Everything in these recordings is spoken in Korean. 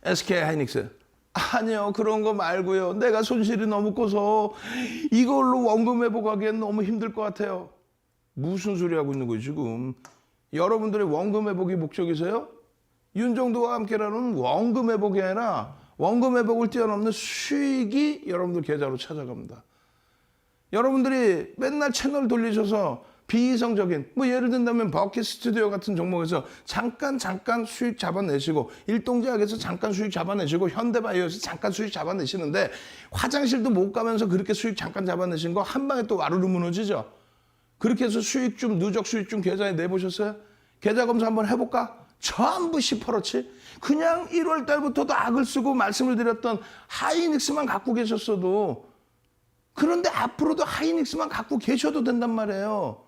SK 하이닉스. 아니요, 그런 거 말고요. 내가 손실이 너무 커서 이걸로 원금 회복하기엔 너무 힘들 것 같아요. 무슨 소리 하고 있는 거예요, 지금? 여러분들의 원금 회복이 목적이세요? 윤정도와 함께라는 원금 회복이 아니라 원금 회복을 뛰어넘는 수익이 여러분들 계좌로 찾아갑니다. 여러분들이 맨날 채널 돌리셔서 비이성적인, 뭐 예를 든다면 버킷 스튜디오 같은 종목에서 잠깐 수익 잡아내시고, 일동제약에서 잠깐 수익 잡아내시고, 현대바이오에서 잠깐 수익 잡아내시는데, 화장실도 못 가면서 그렇게 수익 잠깐 잡아내신 거 한 방에 또 와르르 무너지죠. 그렇게 해서 수익 좀, 누적 수익 좀 계좌에 내보셨어요? 계좌 검사 한번 해볼까? 전부 시퍼렇지? 그냥 1월 달부터도 악을 쓰고 말씀을 드렸던 하이닉스만 갖고 계셨어도, 그런데 앞으로도 하이닉스만 갖고 계셔도 된단 말이에요.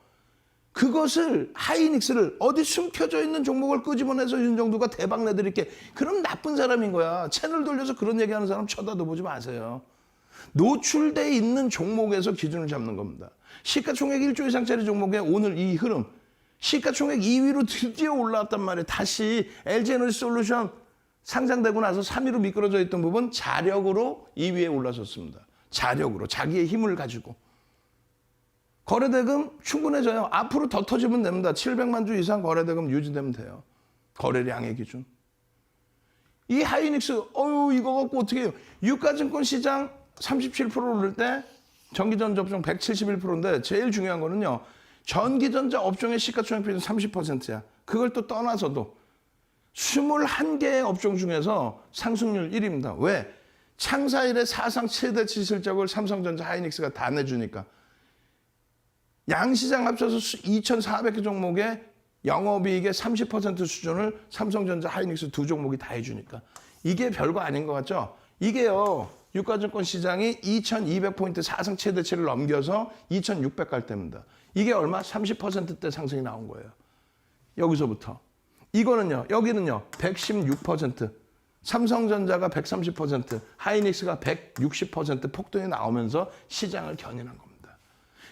그것을, 하이닉스를 어디 숨겨져 있는 종목을 끄집어내서 윤정도가 대박 내드릴게. 그럼 나쁜 사람인 거야. 채널 돌려서 그런 얘기하는 사람 쳐다도 보지 마세요. 노출돼 있는 종목에서 기준을 잡는 겁니다. 시가총액 1조 이상짜리 종목에 오늘 이 흐름, 시가총액 2위로 드디어 올라왔단 말이에요. 다시 LG에너지솔루션 상장되고 나서 3위로 미끄러져 있던 부분 자력으로 2위에 올라섰습니다. 자력으로, 자기의 힘을 가지고. 거래대금 충분해져요. 앞으로 더 터지면 됩니다. 700만 주 이상 거래대금 유지되면 돼요. 거래량의 기준. 이 하이닉스, 이거 갖고 어떻게 해요? 유가증권 시장 37% 오를 때 전기전자 업종 171%인데 제일 중요한 거는요. 전기전자 업종의 시가총액 비율은 30%야. 그걸 또 떠나서도 21개의 업종 중에서 상승률 1위입니다. 왜? 창사 이래 사상 최대치 실적을 삼성전자 하이닉스가 다 내주니까. 양시장 합쳐서 2,400개 종목의 영업이익의 30% 수준을 삼성전자 하이닉스 두 종목이 다 해주니까. 이게 별거 아닌 것 같죠? 이게요. 유가증권 시장이 2,200포인트 사상 최대치를 넘겨서 2,600 갈 때입니다. 이게 얼마? 30%대 상승이 나온 거예요. 여기서부터. 이거는요. 여기는요. 116%. 삼성전자가 130%, 하이닉스가 160% 폭등이 나오면서 시장을 견인한 겁니다.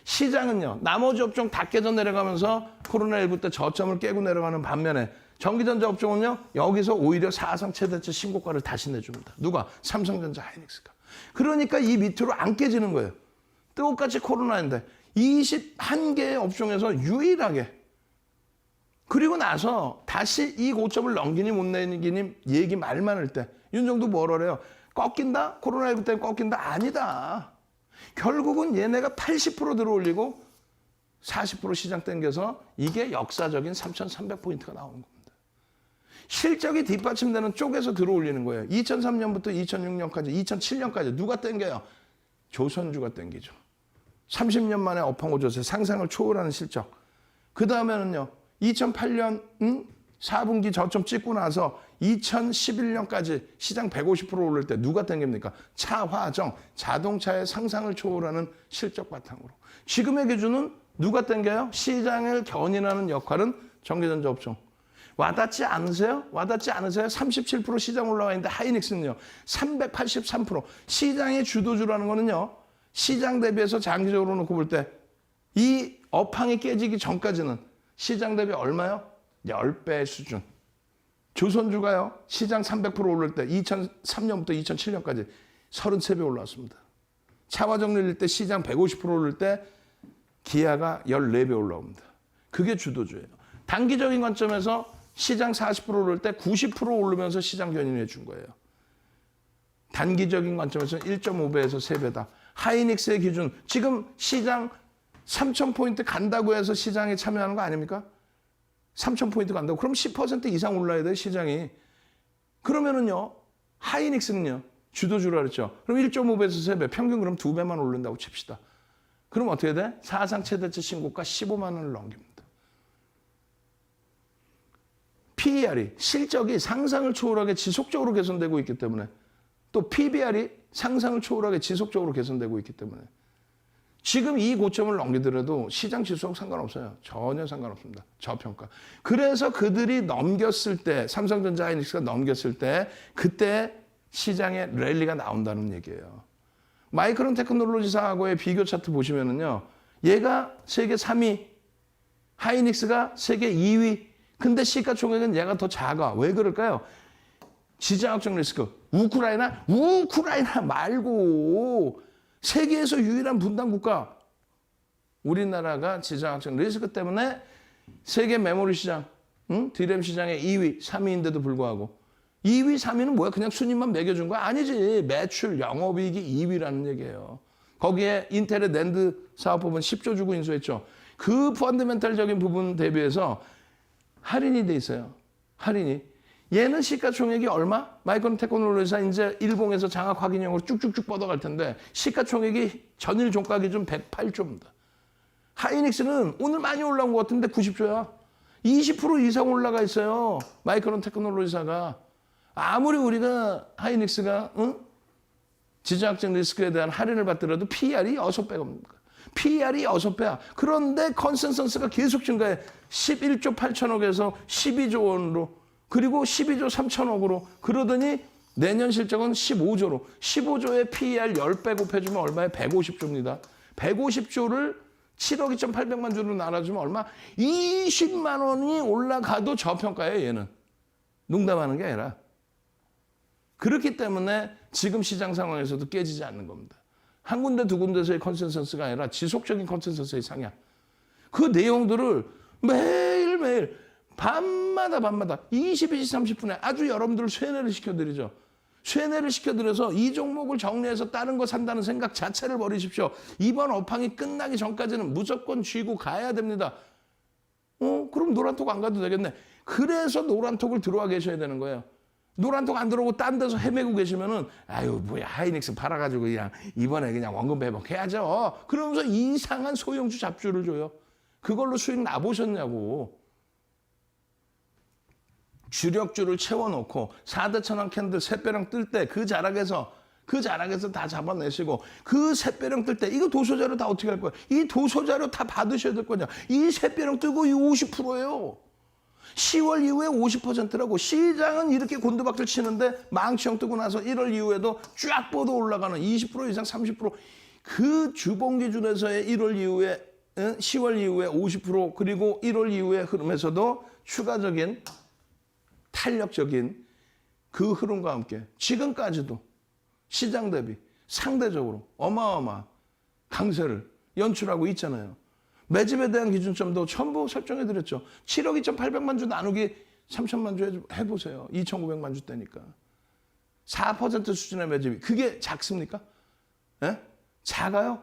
시장은요. 나머지 업종 다 깨져 내려가면서 코로나19 때 저점을 깨고 내려가는 반면에 전기전자 업종은요. 여기서 오히려 사상 최대치 신고가를 다시 내줍니다. 누가? 삼성전자 하이닉스가. 그러니까 이 밑으로 안 깨지는 거예요. 똑같이 코로나인데 21개의 업종에서 유일하게. 그리고 나서 다시 이 고점을 넘기니 못 내기니 얘기 말 많을 때 윤정도 뭐라 그래요? 꺾인다? 코로나19 때문에 꺾인다? 아니다. 결국은 얘네가 80% 들어올리고 40% 시장 땡겨서 이게 역사적인 3,300포인트가 나오는 겁니다. 실적이 뒷받침되는 쪽에서 들어올리는 거예요. 2003년부터 2006년까지, 2007년까지 누가 땡겨요? 조선주가 땡기죠. 30년 만에 업황오조세 상상을 초월하는 실적. 그 다음에는요. 2008년 4분기 저점 찍고 나서 2011년까지 시장 150% 오를 때 누가 땡깁니까? 차화정, 자동차의 상상을 초월하는 실적 바탕으로. 지금의 기준은 누가 땡겨요? 시장을 견인하는 역할은 전기전자 업종. 와닿지 않으세요? 와닿지 않으세요? 37% 시장 올라와 있는데 하이닉스는요. 383%. 시장의 주도주라는 거는요. 시장 대비해서 장기적으로 놓고 볼 때 이 업황이 깨지기 전까지는 시장 대비 얼마요? 10배 수준. 조선주가요. 시장 300% 오를 때 2003년부터 2007년까지 33배 올라왔습니다. 차화정밀일 때 시장 150% 오를 때 기아가 14배 올라옵니다. 그게 주도주예요. 단기적인 관점에서 시장 40% 오를 때 90% 오르면서 시장 견인해 준 거예요. 단기적인 관점에서는 1.5배에서 3배다. 하이닉스의 기준, 지금 시장 3,000포인트 간다고 해서 시장에 참여하는 거 아닙니까? 3,000포인트 간다고. 그럼 10% 이상 올라야 돼요, 시장이. 그러면은요, 하이닉스는요, 주도주라 그랬죠. 그럼 1.5배에서 3배, 평균 그럼 2배만 오른다고 칩시다. 그럼 어떻게 돼? 사상 최대치 신고가 15만 원을 넘깁니다. PER이, 실적이 상상을 초월하게 지속적으로 개선되고 있기 때문에, 또 PBR이 상상을 초월하게 지속적으로 개선되고 있기 때문에 지금 이 고점을 넘기더라도 시장 지수하고 상관없어요. 전혀 상관없습니다. 저평가. 그래서 그들이 넘겼을 때, 삼성전자 하이닉스가 넘겼을 때 그때 시장에 랠리가 나온다는 얘기예요. 마이크론 테크놀로지사하고의 비교 차트 보시면은요. 얘가 세계 3위, 하이닉스가 세계 2위. 근데 시가총액은 얘가 더 작아. 왜 그럴까요? 지정학적 리스크. 우크라이나 말고 세계에서 유일한 분단 국가. 우리나라가 지정학적 리스크 때문에 세계 메모리 시장, 디램 시장의 2위, 3위인데도 불구하고 2위, 3위는 뭐야? 그냥 순위만 매겨준 거야? 아니지. 매출, 영업이익이 2위라는 얘기예요. 거기에 인텔의 낸드 사업부분 10조 주고 인수했죠. 그 펀더멘탈적인 부분 대비해서 할인이 돼 있어요. 할인이. 얘는 시가총액이 얼마? 마이크론 테크놀로지사 이제 일봉에서 장악 확인형으로 쭉쭉쭉 뻗어갈 텐데 시가총액이 전일 종가 기준 108조입니다. 하이닉스는 오늘 많이 올라온 것 같은데 90조야. 20% 이상 올라가 있어요. 마이크론 테크놀로지사가. 아무리 우리가 하이닉스가 지정학적 리스크에 대한 할인을 받더라도 PER이 6배입니다. PER이 6배야. 그런데 컨센서스가 계속 증가해. 11조 8천억에서 12조 원으로 그리고 12조 3천억으로 그러더니 내년 실적은 15조로 15조의 PER 10배 곱해주면 얼마에 150조입니다. 150조를 7억 2,800만 주로 나눠주면 얼마? 20만 원이 올라가도 저평가예요, 얘는. 농담하는 게 아니라. 그렇기 때문에 지금 시장 상황에서도 깨지지 않는 겁니다. 한 군데 두 군데서의 컨센서스가 아니라 지속적인 컨센서스의 상향. 그 내용들을 매일매일 밤마다 22시 30분에 아주 여러분들을 쇠뇌를 시켜드리죠. 쇠뇌를 시켜드려서 이 종목을 정리해서 다른 거 산다는 생각 자체를 버리십시오. 이번 업황이 끝나기 전까지는 무조건 쥐고 가야 됩니다. 그럼 노란톡 안 가도 되겠네. 그래서 노란톡을 들어와 계셔야 되는 거예요. 노란톡 안 들어오고 딴 데서 헤매고 계시면은 아유 뭐야 하이닉스 팔아가지고 그냥 이번에 그냥 원금 회복해야죠. 그러면서 이상한 소형주 잡주를 줘요. 그걸로 수익 나보셨냐고. 주력주를 채워놓고 4대 천왕 캔들 샛배랑 뜰 때 그 자락에서 다 잡아내시고 그 샛배랑 뜰 때 이거 도소자료 다 어떻게 할 거야? 이 도소자료 다 받으셔야 될 거냐? 이 샛배랑 뜨고 이 50%예요. 10월 이후에 50%라고. 시장은 이렇게 곤두박질 치는데 망치형 뜨고 나서 1월 이후에도 쫙 뻗어 올라가는 20% 이상 30%. 그 주봉 기준에서의 1월 이후에 10월 이후에 50% 그리고 1월 이후의 흐름에서도 추가적인 탄력적인 그 흐름과 함께 지금까지도 시장 대비 상대적으로 어마어마한 강세를 연출하고 있잖아요. 매집에 대한 기준점도 전부 설정해드렸죠. 7억 2,800만 주 나누기 3천만 주 해보세요. 2,900만 주 대니까. 4% 수준의 매집이. 그게 작습니까? 예? 작아요?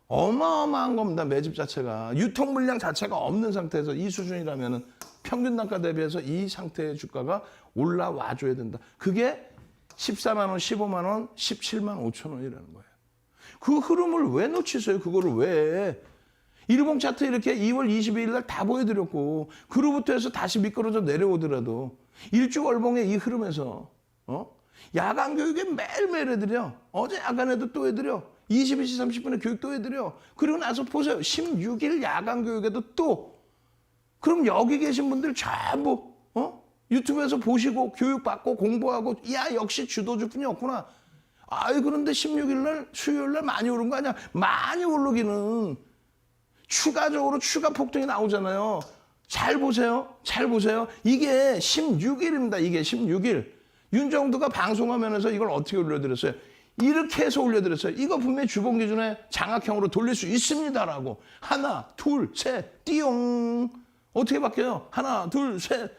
어마어마한 겁니다. 매집 자체가. 유통 물량 자체가 없는 상태에서 이 수준이라면 평균 단가 대비해서 이 상태의 주가가 올라와 줘야 된다. 그게 14만 원, 15만 원, 17만 5천 원이라는 거예요. 그 흐름을 왜 놓치세요? 그거를 왜? 일봉 차트 이렇게 2월 22일 날 다 보여드렸고 그로부터 해서 다시 미끄러져 내려오더라도 일주월봉의 이 흐름에서 야간 교육에 매일매일 해드려. 어제 야간에도 또 해드려. 22시 30분에 교육 또 해드려. 그리고 나서 보세요. 16일 야간 교육에도 또. 그럼 여기 계신 분들 전부 유튜브에서 보시고 교육받고 공부하고 야 역시 주도주뿐이 없구나. 아이 그런데 16일 날 수요일 날 많이 오른 거 아니야. 많이 오르기는 추가적으로 추가 폭등이 나오잖아요. 잘 보세요. 이게 16일입니다. 이게 16일. 윤정두가 방송화면에서 이걸 어떻게 올려드렸어요? 이렇게 해서 올려드렸어요. 이거 분명히 주봉 기준에 장악형으로 돌릴 수 있습니다라고. 하나, 둘, 셋, 띠용. 어떻게 바뀌어요? 하나, 둘, 셋.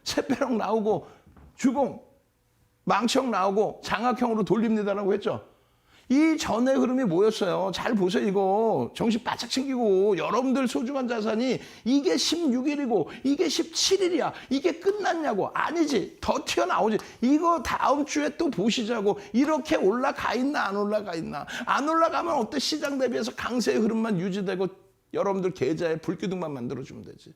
샛배랑 나오고 주봉, 망치형 나오고 장악형으로 돌립니다라고 했죠. 이 전의 흐름이 뭐였어요? 잘 보세요. 이거 정신 바짝 챙기고 여러분들 소중한 자산이 이게 16일이고 이게 17일이야. 이게 끝났냐고. 아니지. 더 튀어나오지. 이거 다음 주에 또 보시자고. 이렇게 올라가 있나 안 올라가 있나. 안 올라가면 어때? 시장 대비해서 강세의 흐름만 유지되고 여러분들 계좌에 불기둥만 만들어주면 되지.